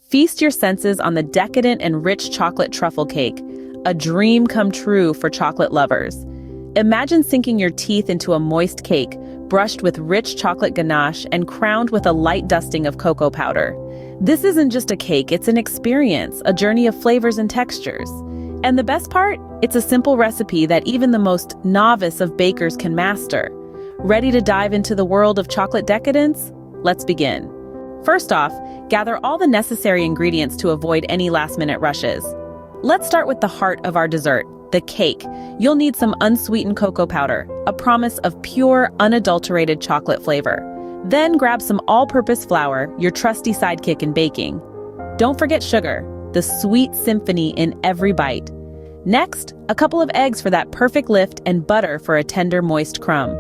Feast your senses on the decadent and rich chocolate truffle cake, a dream come true for chocolate lovers. Imagine sinking your teeth into a moist cake, brushed with rich chocolate ganache and crowned with a light dusting of cocoa powder. This isn't just a cake, it's an experience, a journey of flavors and textures. And the best part? It's a simple recipe that even the most novice of bakers can master. Ready to dive into the world of chocolate decadence? Let's begin. First off, gather all the necessary ingredients to avoid any last-minute rushes. Let's start with the heart of our dessert, the cake. You'll need some unsweetened cocoa powder, a promise of pure, unadulterated chocolate flavor. Then grab some all-purpose flour, your trusty sidekick in baking. Don't forget sugar, the sweet symphony in every bite. Next, a couple of eggs for that perfect lift and butter for a tender, moist crumb.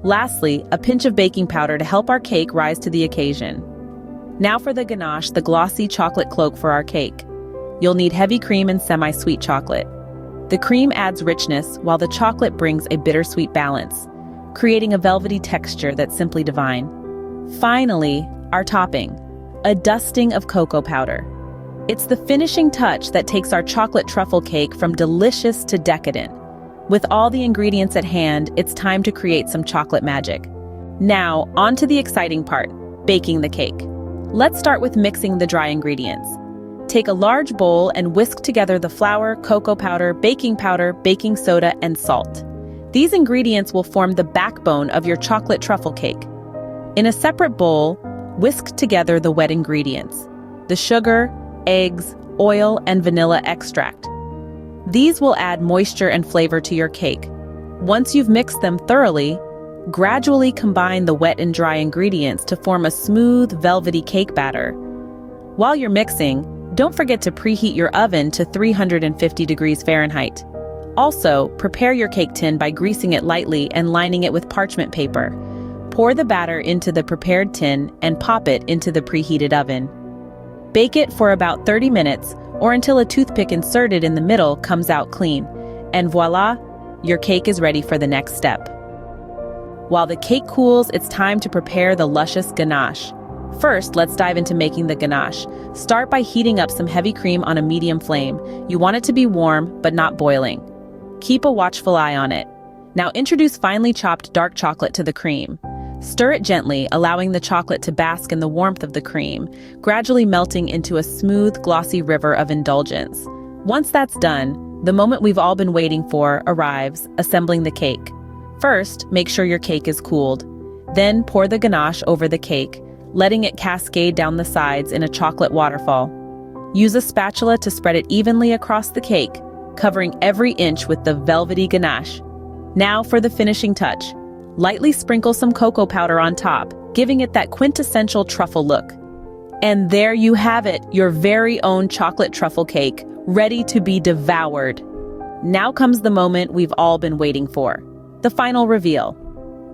Lastly, a pinch of baking powder to help our cake rise to the occasion. Now for the ganache, the glossy chocolate cloak for our cake. You'll need heavy cream and semi-sweet chocolate. The cream adds richness, while the chocolate brings a bittersweet balance, creating a velvety texture that's simply divine. Finally, our topping, a dusting of cocoa powder. It's the finishing touch that takes our chocolate truffle cake from delicious to decadent. With all the ingredients at hand, it's time to create some chocolate magic. Now, on to the exciting part, baking the cake. Let's start with mixing the dry ingredients. Take a large bowl and whisk together the flour, cocoa powder, baking soda, and salt. These ingredients will form the backbone of your chocolate truffle cake. In a separate bowl, whisk together the wet ingredients, the sugar, eggs, oil, and vanilla extract. These will add moisture and flavor to your cake. Once you've mixed them thoroughly, gradually combine the wet and dry ingredients to form a smooth, velvety cake batter. While you're mixing, don't forget to preheat your oven to 350 degrees Fahrenheit. Also, prepare your cake tin by greasing it lightly and lining it with parchment paper. Pour the batter into the prepared tin and pop it into the preheated oven. Bake it for about 30 minutes or until a toothpick inserted in the middle comes out clean. And voila, your cake is ready for the next step. While the cake cools, it's time to prepare the luscious ganache. First, let's dive into making the ganache. Start by heating up some heavy cream on a medium flame. You want it to be warm, but not boiling. Keep a watchful eye on it. Now introduce finely chopped dark chocolate to the cream. Stir it gently, allowing the chocolate to bask in the warmth of the cream, gradually melting into a smooth, glossy river of indulgence. Once that's done, the moment we've all been waiting for arrives, assembling the cake. First, make sure your cake is cooled. Then pour the ganache over the cake, letting it cascade down the sides in a chocolate waterfall. Use a spatula to spread it evenly across the cake, covering every inch with the velvety ganache. Now for the finishing touch. Lightly sprinkle some cocoa powder on top, giving it that quintessential truffle look. And there you have it, your very own chocolate truffle cake, ready to be devoured. Now comes the moment we've all been waiting for, the final reveal.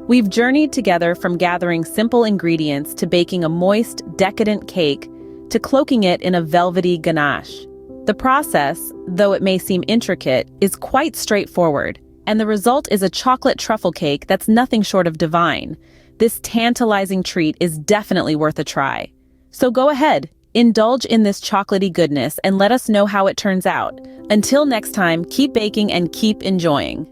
We've journeyed together from gathering simple ingredients to baking a moist, decadent cake to cloaking it in a velvety ganache. The process, though it may seem intricate, is quite straightforward, and the result is a chocolate truffle cake that's nothing short of divine. This tantalizing treat is definitely worth a try. So go ahead, indulge in this chocolatey goodness and let us know how it turns out. Until next time, keep baking and keep enjoying.